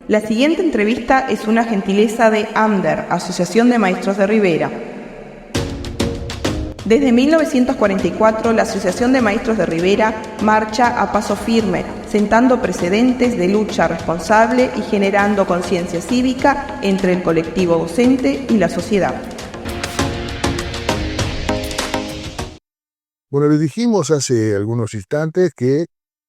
La siguiente entrevista es una gentileza de AMDER, Asociación de Maestros de Rivera. Desde 1944, la Asociación de Maestros de Rivera marcha a paso firme, sentando precedentes de lucha responsable y generando conciencia cívica entre el colectivo docente y la sociedad. Bueno, les dijimos hace algunos instantes que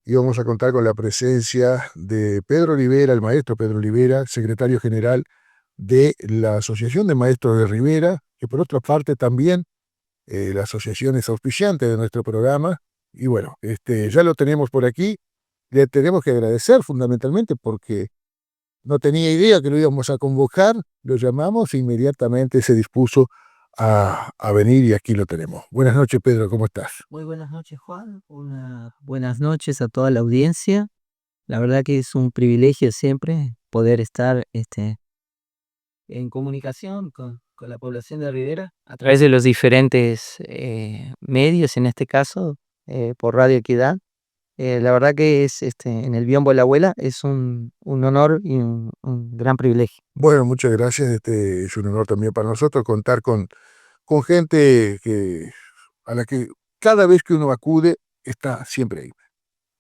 íbamos a contar con la presencia de Pedro Rivera, el maestro Pedro Rivera, secretario general de la Asociación de Maestros de Rivera, que por otra parte también la asociación es auspiciante de nuestro programa. Y bueno, ya lo tenemos por aquí. Le tenemos que agradecer fundamentalmente porque no tenía idea que lo íbamos a convocar, lo llamamos e inmediatamente se dispuso a venir y aquí lo tenemos. Buenas noches, Pedro, ¿cómo estás? Muy buenas noches, Juan. Buenas noches a toda la audiencia. La verdad que es un privilegio siempre poder estar en comunicación con la población de Rivera a través de los diferentes medios, en este caso por Radio Equidad. La verdad que es en el Biombo de la Abuela es un honor y un gran privilegio. Bueno, muchas gracias. Es un honor también para nosotros contar con gente a la que cada vez que uno acude está siempre ahí.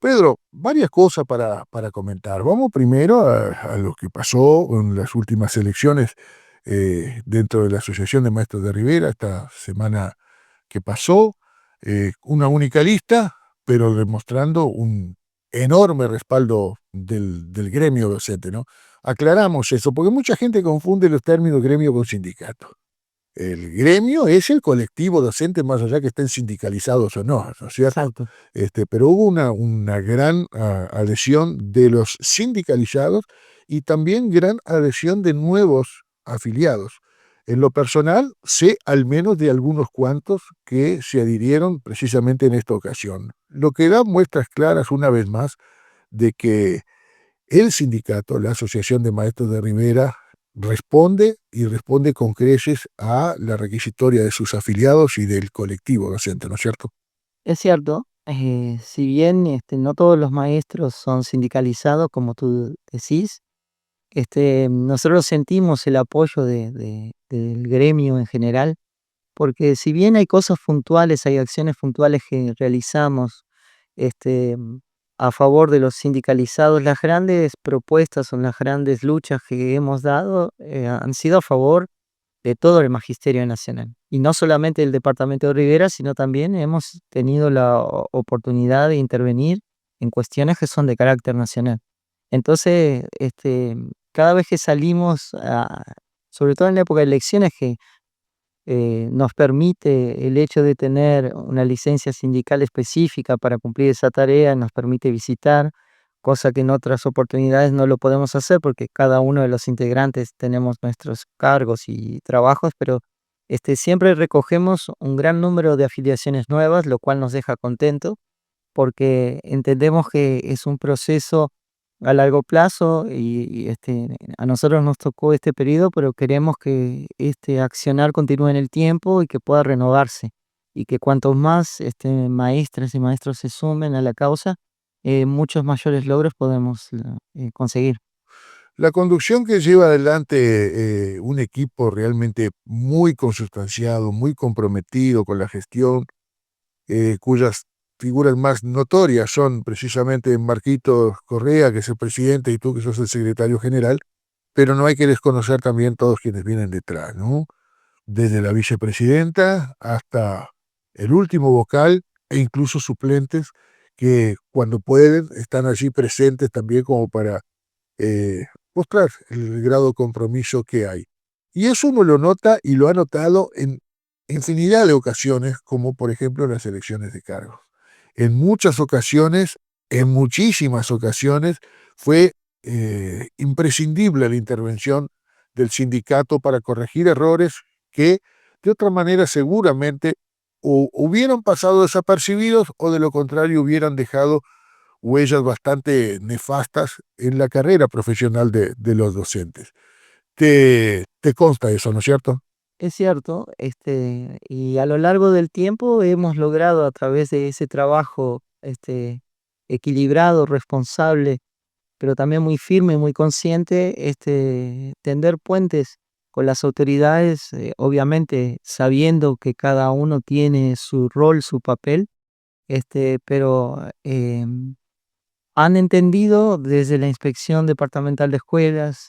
Pedro, varias cosas para comentar. Vamos primero a lo que pasó en las últimas elecciones dentro de la Asociación de Maestros de Rivera, esta semana que pasó. Una única lista, pero demostrando un enorme respaldo del gremio docente, ¿no? Aclaramos eso, porque mucha gente confunde los términos gremio con sindicato. El gremio es el colectivo docente, más allá que estén sindicalizados o no, ¿no es cierto? Exacto. Pero hubo una gran adhesión de los sindicalizados y también gran adhesión de nuevos afiliados. En lo personal, sé al menos de algunos cuantos que se adhirieron precisamente en esta ocasión, lo que da muestras claras una vez más de que el sindicato, la Asociación de Maestros de Rivera, responde y responde con creces a la requisitoria de sus afiliados y del colectivo docente, ¿no es cierto? Es cierto, si bien no todos los maestros son sindicalizados, como tú decís, nosotros sentimos el apoyo del gremio en general, porque si bien hay cosas puntuales, hay acciones puntuales que realizamos este, a favor de los sindicalizados, las grandes propuestas o las grandes luchas que hemos dado han sido a favor de todo el Magisterio Nacional. Y no solamente el Departamento de Rivera, sino también hemos tenido la oportunidad de intervenir en cuestiones que son de carácter nacional. Entonces, cada vez que salimos, sobre todo en la época de elecciones, que nos permite el hecho de tener una licencia sindical específica para cumplir esa tarea, nos permite visitar, cosa que en otras oportunidades no lo podemos hacer porque cada uno de los integrantes tenemos nuestros cargos y trabajos, pero siempre recogemos un gran número de afiliaciones nuevas, lo cual nos deja contentos porque entendemos que es un proceso a largo plazo y a nosotros nos tocó este periodo, pero queremos que este accionar continúe en el tiempo y que pueda renovarse y que cuantos más maestras y maestros se sumen a la causa, muchos mayores logros podemos conseguir. La conducción que lleva adelante un equipo realmente muy consustanciado, muy comprometido con la gestión, cuyas figuras más notorias son precisamente Marquito Correa, que es el presidente, y tú que sos el secretario general, pero no hay que desconocer también todos quienes vienen detrás, ¿no? Desde la vicepresidenta hasta el último vocal e incluso suplentes que cuando pueden están allí presentes también como para mostrar el grado de compromiso que hay. Y eso uno lo nota y lo ha notado en infinidad de ocasiones, como por ejemplo en las elecciones de cargos. En muchas ocasiones, en muchísimas ocasiones, fue imprescindible la intervención del sindicato para corregir errores que de otra manera seguramente o hubieran pasado desapercibidos o de lo contrario hubieran dejado huellas bastante nefastas en la carrera profesional de los docentes. Te consta eso, ¿no es cierto? Es cierto, y a lo largo del tiempo hemos logrado a través de ese trabajo equilibrado, responsable, pero también muy firme, muy consciente, tender puentes con las autoridades, obviamente sabiendo que cada uno tiene su rol, su papel, pero han entendido desde la Inspección Departamental de Escuelas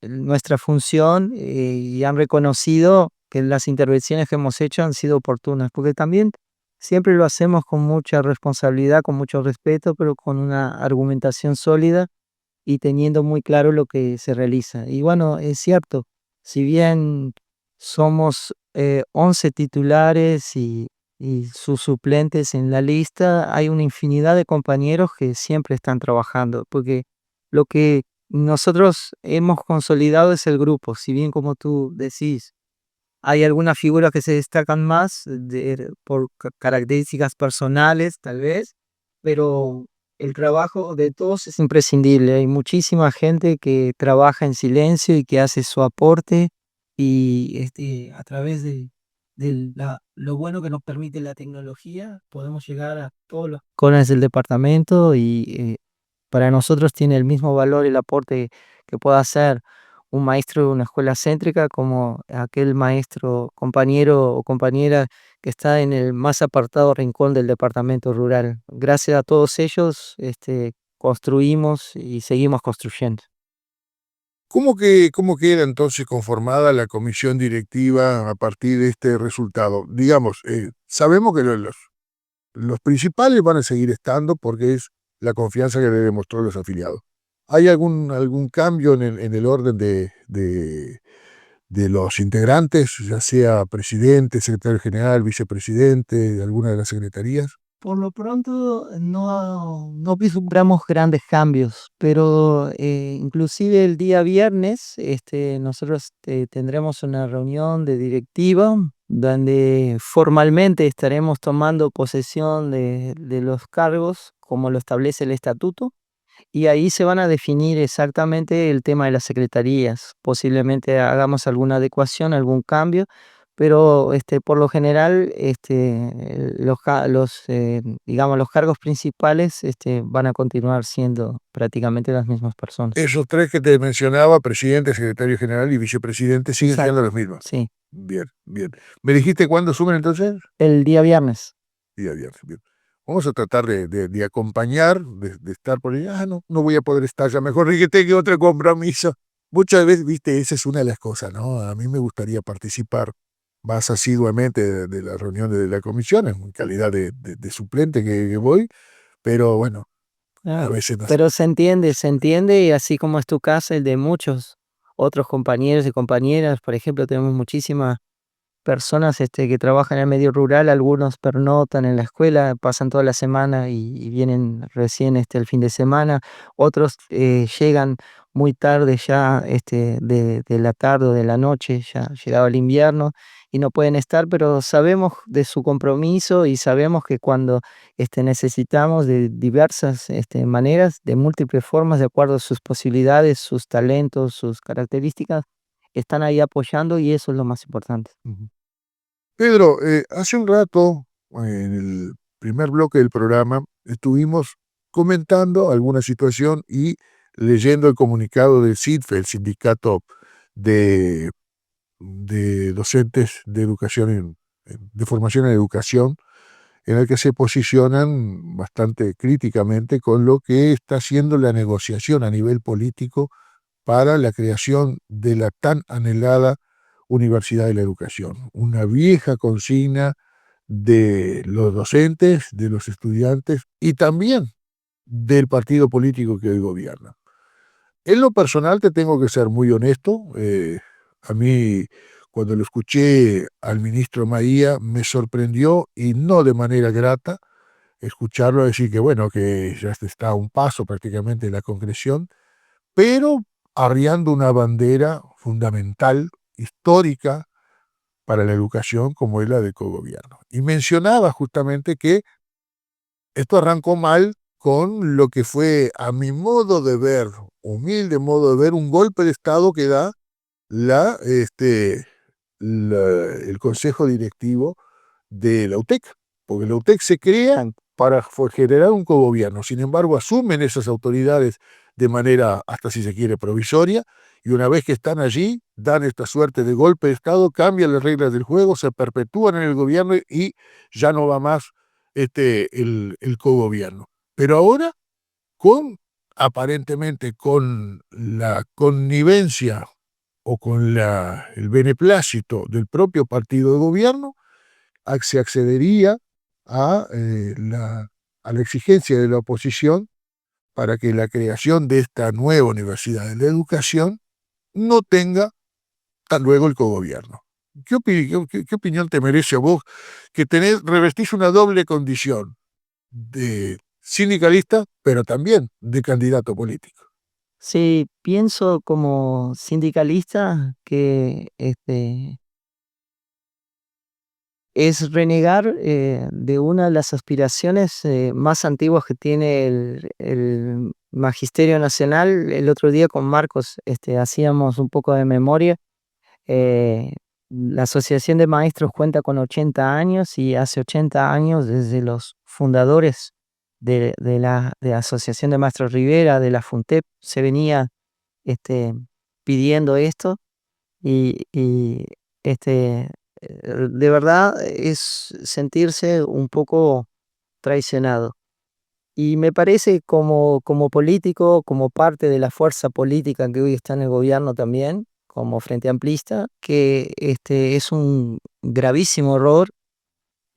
nuestra función, y han reconocido que las intervenciones que hemos hecho han sido oportunas, porque también siempre lo hacemos con mucha responsabilidad, con mucho respeto, pero con una argumentación sólida y teniendo muy claro lo que se realiza. Y bueno, es cierto, si bien somos 11 titulares y sus suplentes en la lista, hay una infinidad de compañeros que siempre están trabajando, porque lo que nosotros hemos consolidado es el grupo, si bien como tú decís, hay algunas figuras que se destacan más por características personales, tal vez, pero el trabajo de todos es imprescindible. Hay muchísima gente que trabaja en silencio y que hace su aporte y a través lo bueno que nos permite la tecnología, podemos llegar a todos los rincones del departamento y para nosotros tiene el mismo valor el aporte que pueda hacer un maestro de una escuela céntrica como aquel maestro, compañero o compañera que está en el más apartado rincón del departamento rural. Gracias a todos ellos, construimos y seguimos construyendo. ¿Cómo queda entonces conformada la comisión directiva a partir de este resultado? Digamos, sabemos que los principales van a seguir estando porque es la confianza que le demostró los afiliados. ¿Hay algún cambio en el orden de los integrantes, ya sea presidente, secretario general, vicepresidente de alguna de las secretarías? Por lo pronto no vislumbramos grandes cambios, pero inclusive el día viernes nosotros tendremos una reunión de directiva donde formalmente estaremos tomando posesión de los cargos como lo establece el estatuto. Y ahí se van a definir exactamente el tema de las secretarías. Posiblemente hagamos alguna adecuación, algún cambio, pero por lo general digamos, los cargos principales van a continuar siendo prácticamente las mismas personas. Esos tres que te mencionaba, presidente, secretario general y vicepresidente, siguen Exacto, siendo los mismos. sí. Bien, bien. ¿Me dijiste cuándo suben entonces? El día viernes. Día viernes, bien. Vamos a tratar de acompañar, de estar por ahí. No voy a poder estar, ya mejor que tenga otro compromiso. Muchas veces, viste, esa es una de las cosas, ¿no? A mí me gustaría participar más asiduamente de las reuniones de la comisión, en calidad de suplente que voy, pero bueno, a Claro, veces no. pero se entiende, y así como es tu caso, el de muchos otros compañeros y compañeras, por ejemplo, tenemos muchísimas personas que trabajan en el medio rural, algunos pernotan en la escuela, pasan toda la semana y vienen recién el fin de semana, otros llegan muy tarde ya de la tarde o de la noche, ya llegado el invierno, y no pueden estar, pero sabemos de su compromiso y sabemos que cuando necesitamos de diversas maneras, de múltiples formas, de acuerdo a sus posibilidades, sus talentos, sus características, están ahí apoyando y eso es lo más importante. Ujú. Pedro, hace un rato, en el primer bloque del programa, estuvimos comentando alguna situación y leyendo el comunicado del SIDFE, el Sindicato de, de Docentes de Educación de Formación en Educación, en el que se posicionan bastante críticamente con lo que está haciendo la negociación a nivel político para la creación de la tan anhelada Universidad de la Educación. Una vieja consigna de los docentes, de los estudiantes y también del partido político que hoy gobierna. En lo personal te tengo que ser muy honesto. A mí, cuando lo escuché al ministro Maía, me sorprendió y no de manera grata escucharlo decir que bueno, que ya está a un paso prácticamente de la concreción, pero arriando una bandera fundamental, histórica, para la educación como es la de cogobierno. Y mencionaba justamente que esto arrancó mal con lo que fue, a mi modo de ver, humilde modo de ver, un golpe de Estado que da la, este, el Consejo Directivo de la UTEC, porque la UTEC se crea para generar un cogobierno. Sin embargo, asumen esas autoridades de manera, hasta si se quiere, provisoria, y una vez que están allí, dan esta suerte de golpe de Estado, cambian las reglas del juego, se perpetúan en el gobierno y ya no va más el cogobierno. Pero ahora, aparentemente con la connivencia o con el beneplácito del propio partido de gobierno, se accedería a, a la exigencia de la oposición para que la creación de esta nueva Universidad de la Educación no tenga tan luego el cogobierno. ¿Qué opinión te merece a vos que revestís una doble condición de sindicalista, pero también de candidato político? Sí, pienso como sindicalista que es renegar de una de las aspiraciones más antiguas que tiene el Magisterio Nacional. El otro día con Marcos hacíamos un poco de memoria. Eh, la Asociación de Maestros cuenta con 80 años y hace 80 años, desde los fundadores de la Asociación de Maestros Rivera, de la FUNTEP, se venía pidiendo esto y de verdad es sentirse un poco traicionado. Y me parece como político, como parte de la fuerza política que hoy está en el gobierno también, como Frente Amplista, que es un gravísimo error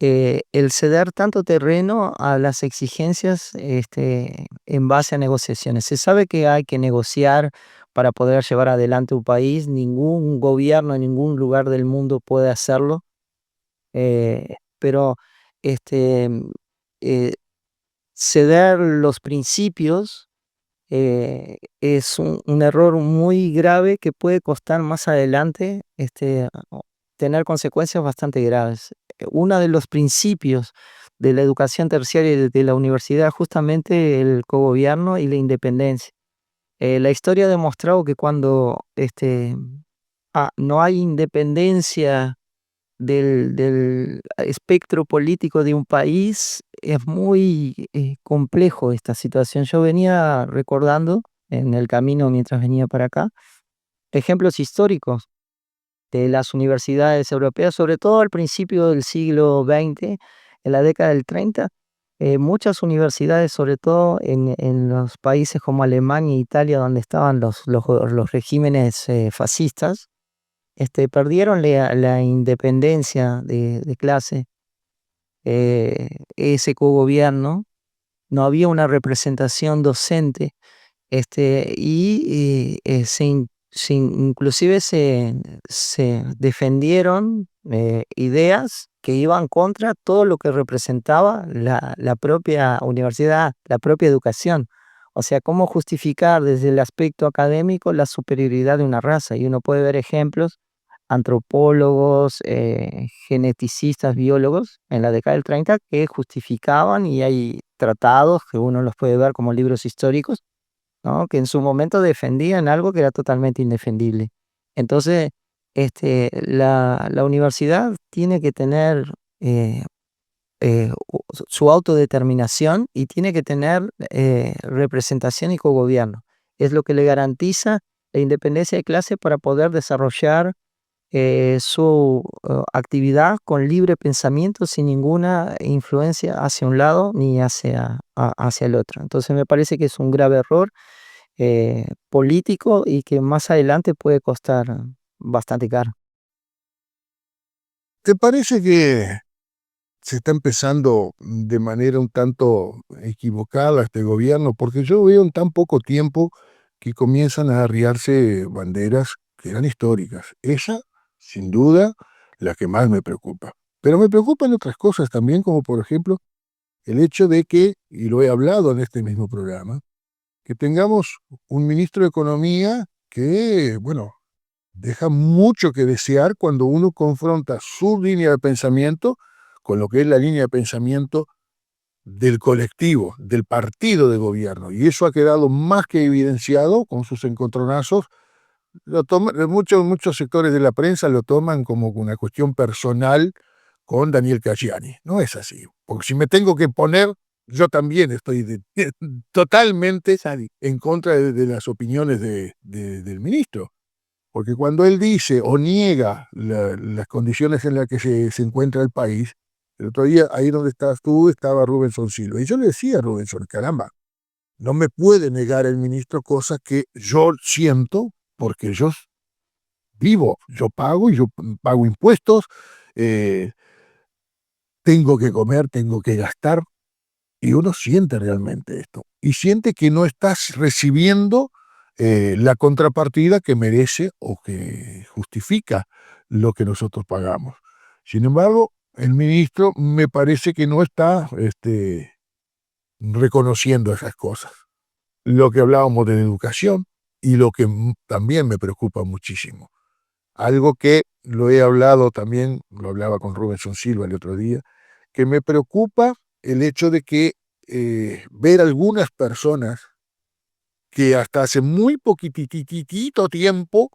el ceder tanto terreno a las exigencias en base a negociaciones. Se sabe que hay que negociar para poder llevar adelante un país. Ningún gobierno en ningún lugar del mundo puede hacerlo, pero este, eh, ceder los principios es un error muy grave que puede costar más adelante tener consecuencias bastante graves. Uno de los principios de la educación terciaria y de la universidad es justamente el cogobierno y la independencia. La historia ha demostrado que cuando no hay independencia del espectro político de un país, es muy complejo esta situación. Yo venía recordando en el camino mientras venía para acá ejemplos históricos de las universidades europeas, sobre todo al principio del siglo XX, en la década del 30. Muchas universidades, sobre todo en los países como Alemania e Italia, donde estaban los regímenes fascistas, perdieron la independencia de clase, ese cogobierno, no había una representación docente, inclusive se defendieron ideas que iban contra todo lo que representaba la propia universidad, la propia educación. O sea, cómo justificar desde el aspecto académico la superioridad de una raza. Y uno puede ver ejemplos, antropólogos, geneticistas, biólogos, en la década del 30 que justificaban, y hay tratados que uno los puede ver como libros históricos, ¿no?, que en su momento defendían algo que era totalmente indefendible. Entonces, la universidad tiene que tener su autodeterminación y tiene que tener representación y cogobierno. Es lo que le garantiza la independencia de clase para poder desarrollar su actividad con libre pensamiento, sin ninguna influencia hacia un lado ni hacia el otro. Entonces me parece que es un grave error político y que más adelante puede costar bastante caro. ¿Te parece que se está empezando de manera un tanto equivocada este gobierno? Porque yo veo en tan poco tiempo que comienzan a arriarse banderas que eran históricas. Esa, sin duda, la que más me preocupa. Pero me preocupan otras cosas también, como por ejemplo el hecho de que, y lo he hablado en este mismo programa, que tengamos un ministro de Economía que, bueno, deja mucho que desear cuando uno confronta su línea de pensamiento con lo que es la línea de pensamiento del colectivo, del partido de gobierno. Y eso ha quedado más que evidenciado con sus encontronazos. Muchos sectores de la prensa lo toman como una cuestión personal con Daniel Caggiani. No es así. Porque si me tengo que poner yo también estoy totalmente en contra de las opiniones del ministro. Porque cuando él dice o niega las condiciones en las que se encuentra el país, el otro día, ahí donde estás tú, estaba Rubenson Silva. Y yo le decía a Rubenson, caramba, no me puede negar el ministro cosas que yo siento, porque yo vivo, yo pago impuestos, eh, tengo que comer, tengo que gastar, y uno siente realmente esto. Y siente que no estás recibiendo la contrapartida que merece o que justifica lo que nosotros pagamos. Sin embargo, el ministro me parece que no está reconociendo esas cosas. Lo que hablábamos de la educación y lo que también me preocupa muchísimo. Algo que lo he hablado también, lo hablaba con Rubenson Silva el otro día, que me preocupa el hecho de que ver algunas personas que hasta hace muy poquitito tiempo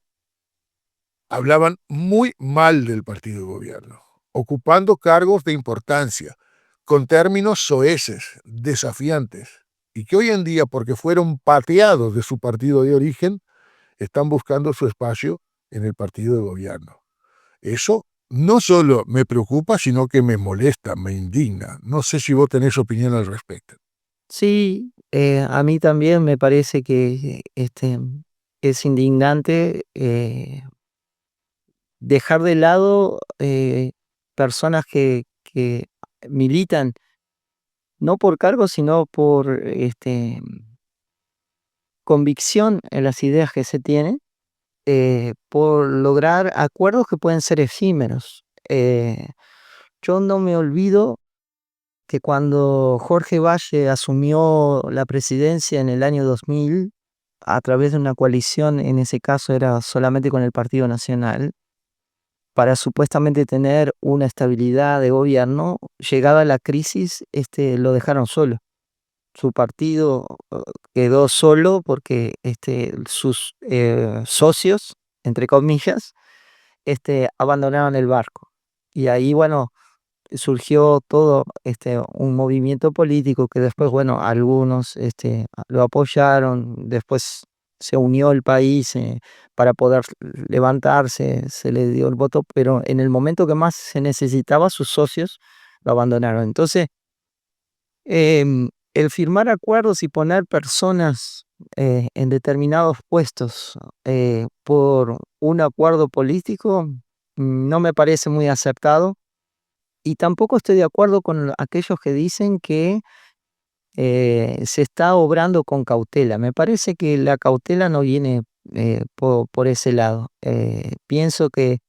hablaban muy mal del partido de gobierno, ocupando cargos de importancia, con términos soeces, desafiantes, y que hoy en día, porque fueron pateados de su partido de origen, están buscando su espacio en el partido de gobierno. Eso no solo me preocupa, sino que me molesta, me indigna. No sé si vos tenés opinión al respecto. Sí, a mí también me parece que es indignante dejar de lado personas que militan no por cargo, sino por convicción en las ideas que se tienen, por lograr acuerdos que pueden ser efímeros. Yo no me olvido que cuando Jorge Valle asumió la presidencia en el año 2000, a través de una coalición, en ese caso era solamente con el Partido Nacional, para supuestamente tener una estabilidad de gobierno, llegada la crisis, lo dejaron solo. Su partido quedó solo porque sus socios, entre comillas, abandonaron el barco. Y ahí, bueno, surgió todo un movimiento político que después, bueno, algunos lo apoyaron, después se unió el país para poder levantarse, se le dio el voto, pero en el momento que más se necesitaba, sus socios lo abandonaron. Entonces, el firmar acuerdos y poner personas en determinados puestos por un acuerdo político no me parece muy acertado, y tampoco estoy de acuerdo con aquellos que dicen que se está obrando con cautela. Me parece que la cautela no viene por ese lado. Pienso que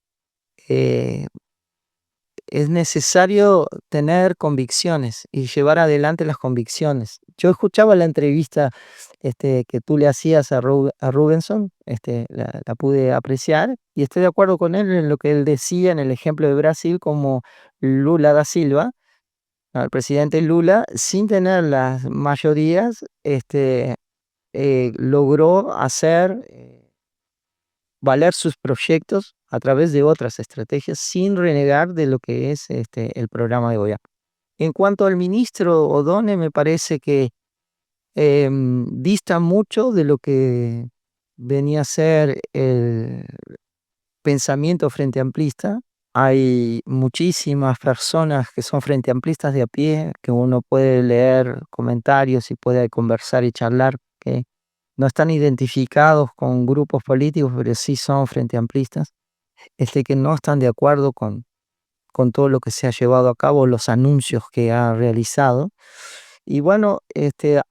eh, es necesario tener convicciones y llevar adelante las convicciones. Yo escuchaba la entrevista que tú le hacías a Rubenson, la pude apreciar y estoy de acuerdo con él en lo que él decía en el ejemplo de Brasil, como Lula da Silva, al presidente Lula, sin tener las mayorías, logró hacer valer sus proyectos a través de otras estrategias sin renegar de lo que es el programa de gobierno. En cuanto al ministro O'Donnell, me parece que dista mucho de lo que venía a ser el pensamiento frente amplista. Hay muchísimas personas que son frente amplistas de a pie, que uno puede leer comentarios y puede conversar y charlar, que no están identificados con grupos políticos, pero sí son frente amplistas, que no están de acuerdo con todo lo que se ha llevado a cabo, los anuncios que ha realizado. Y bueno,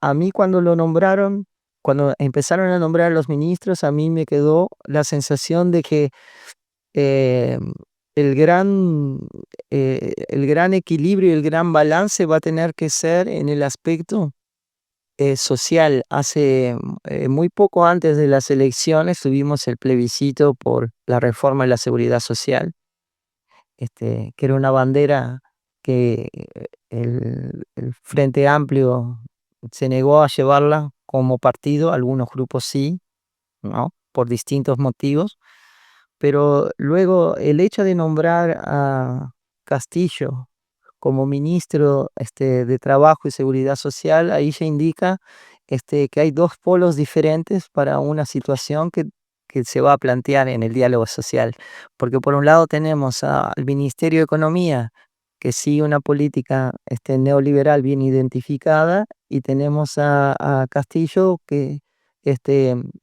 a mí cuando lo nombraron, cuando empezaron a nombrar a los ministros, a mí me quedó la sensación de que eh, el gran, el gran equilibrio y el gran balance va a tener que ser en el aspecto social. Hace muy poco antes de las elecciones tuvimos el plebiscito por la reforma de la seguridad social, que era una bandera que el Frente Amplio se negó a llevarla como partido, algunos grupos sí, ¿no? Por distintos motivos, pero luego el hecho de nombrar a Castillo como ministro de Trabajo y Seguridad Social, ahí ya indica que hay dos polos diferentes para una situación que se va a plantear en el diálogo social. Porque por un lado tenemos al Ministerio de Economía, que sigue una política neoliberal bien identificada, y tenemos a Castillo, que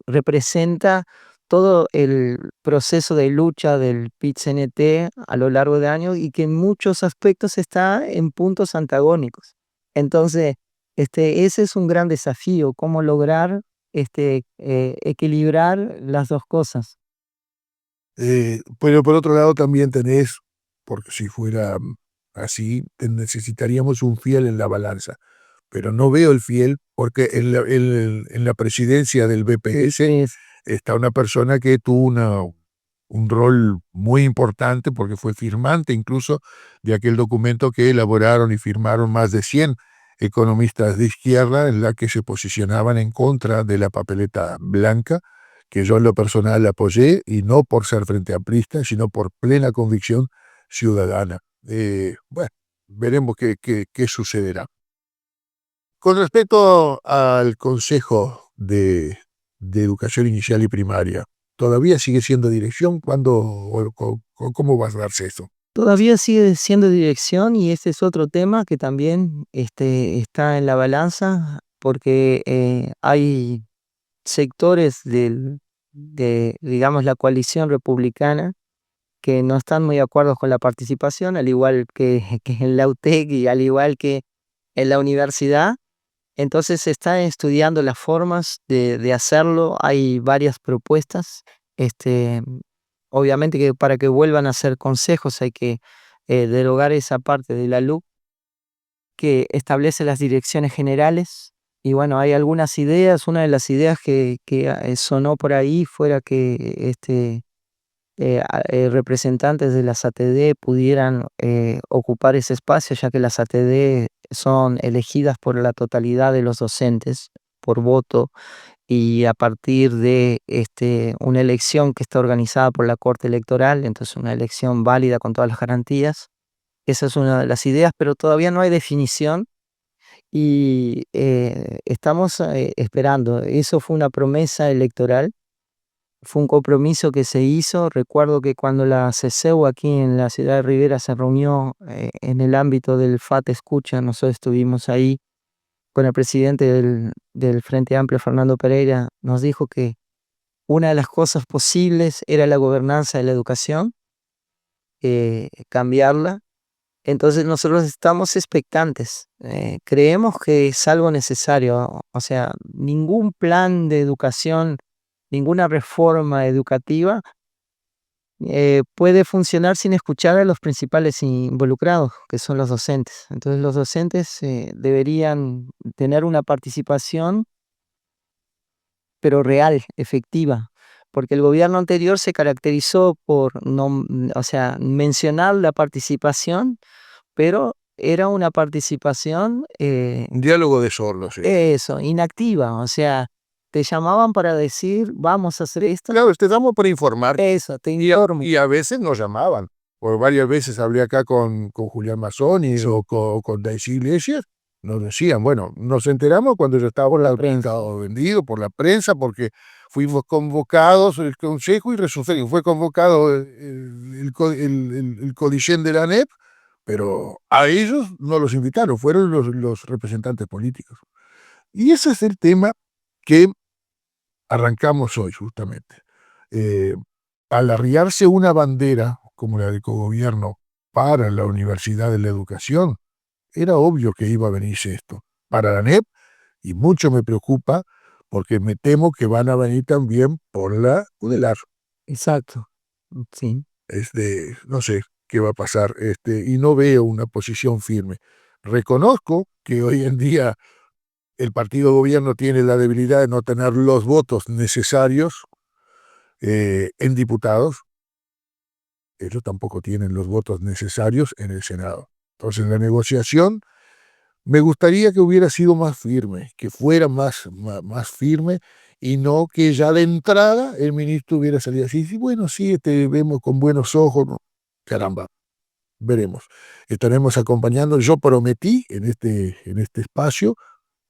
representa todo el proceso de lucha del PIT-CNT a lo largo de años y que en muchos aspectos está en puntos antagónicos. Entonces, ese es un gran desafío, cómo lograr equilibrar las dos cosas. Pero por otro lado también tenés, porque si fuera así, necesitaríamos un fiel en la balanza. Pero no veo el fiel porque en la presidencia del BPS Es, está una persona que tuvo un rol muy importante porque fue firmante incluso de aquel documento que elaboraron y firmaron más de 100 economistas de izquierda en la que se posicionaban en contra de la papeleta blanca, que yo en lo personal apoyé, y no por ser frente amplista, sino por plena convicción ciudadana. Bueno, veremos qué sucederá. Con respecto al Consejo de Educación Inicial y Primaria, ¿todavía sigue siendo dirección? ¿Cómo va a darse eso? todavía sigue siendo dirección, y este es otro tema que también está en la balanza, porque hay sectores digamos, la coalición republicana, que no están muy de acuerdo con la participación, al igual que en la UTEC y al igual que en la universidad. Entonces se están estudiando las formas de hacerlo. Hay varias propuestas. Este, Obviamente que para que vuelvan a ser consejos hay que derogar esa parte de la LUC que establece las direcciones generales. Y bueno, hay algunas ideas. Una de las ideas que sonó por ahí fuera que representantes de las ATD pudieran ocupar ese espacio, ya que las ATD son elegidas por la totalidad de los docentes por voto, y a partir de una elección que está organizada por la Corte Electoral, entonces una elección válida con todas las garantías. Esa es una de las ideas, pero todavía no hay definición, y estamos esperando. Eso fue una promesa electoral, fue un compromiso que se hizo. Recuerdo que cuando la CESEU aquí en la ciudad de Rivera se reunió en el ámbito del FAT Escucha, nosotros estuvimos ahí con el presidente del Frente Amplio, Fernando Pereira. Nos dijo que una de las cosas posibles era la gobernanza de la educación, cambiarla. Entonces nosotros estamos expectantes, creemos que es algo necesario. O sea, ningún plan de educación, ninguna reforma educativa puede funcionar sin escuchar a los principales involucrados, que son los docentes. Entonces los docentes deberían tener una participación, pero real, efectiva, porque el gobierno anterior se caracterizó por no, o sea, mencionar la participación, pero era una participación, Un diálogo de sordos, sí. eso, inactiva. O sea, te llamaban para decir, vamos a hacer esto. Claro, te damos para informar. Eso, te informo. Y a veces nos llamaban. Por varias veces hablé acá con Julián Mazzoni o con Daisy Iglesias. Nos decían, bueno, nos enteramos cuando ya estaba el mercado vendido por la prensa, porque fuimos convocados el consejo y resulta que fue convocado el Codicen de la ANEP, pero a ellos no los invitaron, fueron los representantes políticos. Y ese es el tema que arrancamos hoy, justamente. Al arriarse una bandera como la del cogobierno para la Universidad de la Educación, era obvio que iba a venirse esto. Para la ANEP, y mucho me preocupa, porque me temo que van a venir también por la UDELAR. Exacto, sí. No sé qué va a pasar, y no veo una posición firme. Reconozco que hoy en día el partido gobierno tiene la debilidad de no tener los votos necesarios en diputados. Ellos tampoco tienen los votos necesarios en el Senado. Entonces la negociación me gustaría que hubiera sido más firme, que fuera más firme, y no que ya de entrada el ministro hubiera salido así, bueno, sí, vemos con buenos ojos, ¿no? Caramba. veremos. Estaremos acompañando. Yo prometí en este espacio,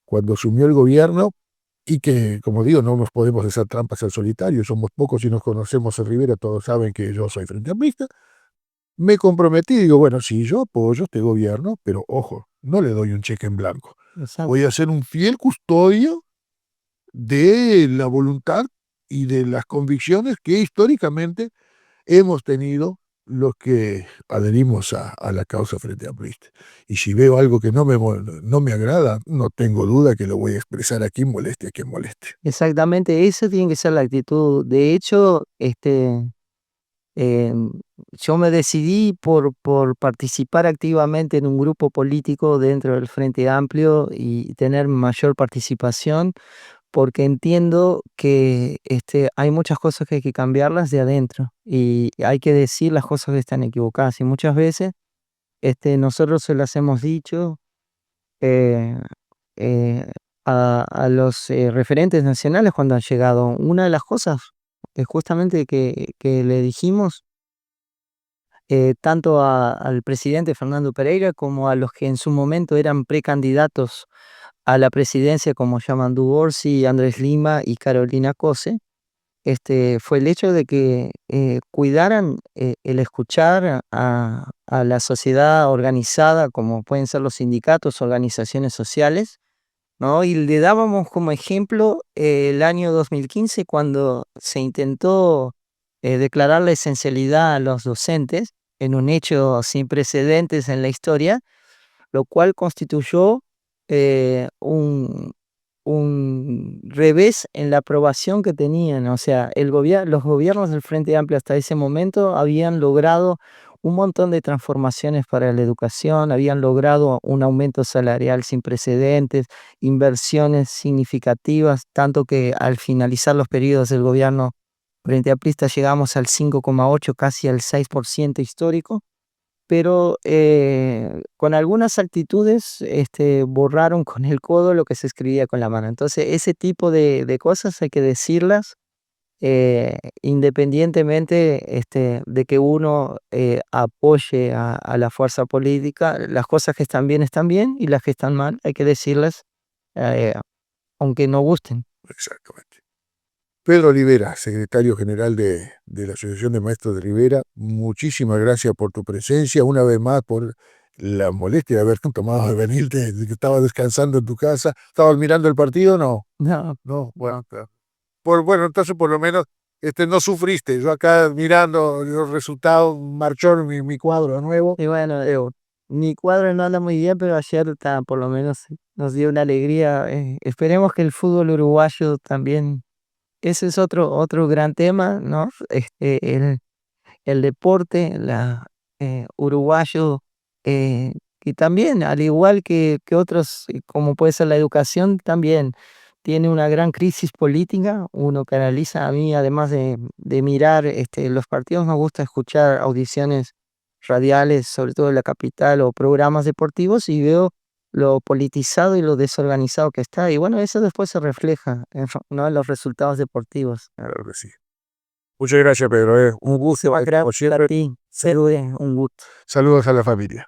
cuando asumió el gobierno, y que, como digo, no nos podemos hacer trampas al solitario, somos pocos y nos conocemos en Rivera, todos saben que yo soy Frente Amplista. Me comprometí, digo, bueno, sí, yo apoyo este gobierno, pero ojo, no le doy un cheque en blanco. Exacto. Voy a ser un fiel custodio de la voluntad y de las convicciones que históricamente hemos tenido los que adherimos a la causa Frente Amplista. Y si veo algo que no me agrada, no tengo duda que lo voy a expresar aquí, moleste a quien moleste. Exactamente, esa tiene que ser la actitud. De hecho, yo me decidí por participar activamente en un grupo político dentro del Frente Amplio y tener mayor participación, porque entiendo que hay muchas cosas que hay que cambiarlas de adentro y hay que decir las cosas que están equivocadas. Y muchas veces nosotros se las hemos dicho eh, eh, a los referentes nacionales cuando han llegado. Una de las cosas justamente que le dijimos tanto al presidente Fernando Pereira como a los que en su momento eran precandidatos a la presidencia, como Yamandu Orsi, Andrés Lima y Carolina Cose, fue el hecho de que cuidaran el escuchar a la sociedad organizada, como pueden ser los sindicatos, organizaciones sociales, ¿no? Y le dábamos como ejemplo el año 2015 cuando se intentó declarar la esencialidad a los docentes en un hecho sin precedentes en la historia, lo cual constituyó un revés en la aprobación que tenían. O sea, los gobiernos del Frente Amplio hasta ese momento habían logrado un montón de transformaciones para la educación, habían logrado un aumento salarial sin precedentes, inversiones significativas, tanto que al finalizar los periodos del gobierno Frente Amplista llegamos al 5,8, casi al 6% histórico, pero con algunas actitudes borraron con el codo lo que se escribía con la mano. Entonces, ese tipo de cosas hay que decirlas independientemente de que uno apoye a la fuerza política. Las cosas que están bien y las que están mal hay que decirlas eh, aunque no gusten. Exactamente. Pedro Rivera, secretario general de la Asociación de Maestros de Rivera, muchísimas gracias por tu presencia, una vez más por la molestia de haber tomado de venirte, de que estabas descansando en tu casa. ¿Estabas mirando el partido? No. No, Bueno, bueno, entonces por lo menos no sufriste. Yo acá mirando los resultados, marchó mi cuadro nuevo. y bueno, mi cuadro no anda muy bien, pero ayer por lo menos nos dio una alegría. Esperemos que el fútbol uruguayo también, ese es otro gran tema, ¿no? El deporte uruguayo, que también, al igual que otros, como puede ser la educación, también tiene una gran crisis política. Uno que analiza, a mí, además de mirar los partidos, me gusta escuchar audiciones radiales, sobre todo en la capital, o programas deportivos, y veo lo politizado y lo desorganizado que está. Y bueno, eso después se refleja ¿no? en los resultados deportivos. Claro que sí. Muchas gracias, Pedro. Un gusto. Gracias a ti, un gusto. Saludos a la familia.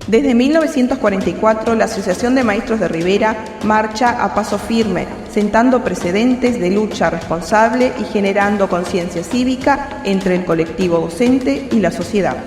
Desde 1944, la Asociación de Maestros de Rivera marcha a paso firme, sentando precedentes de lucha responsable y generando conciencia cívica entre el colectivo docente y la sociedad.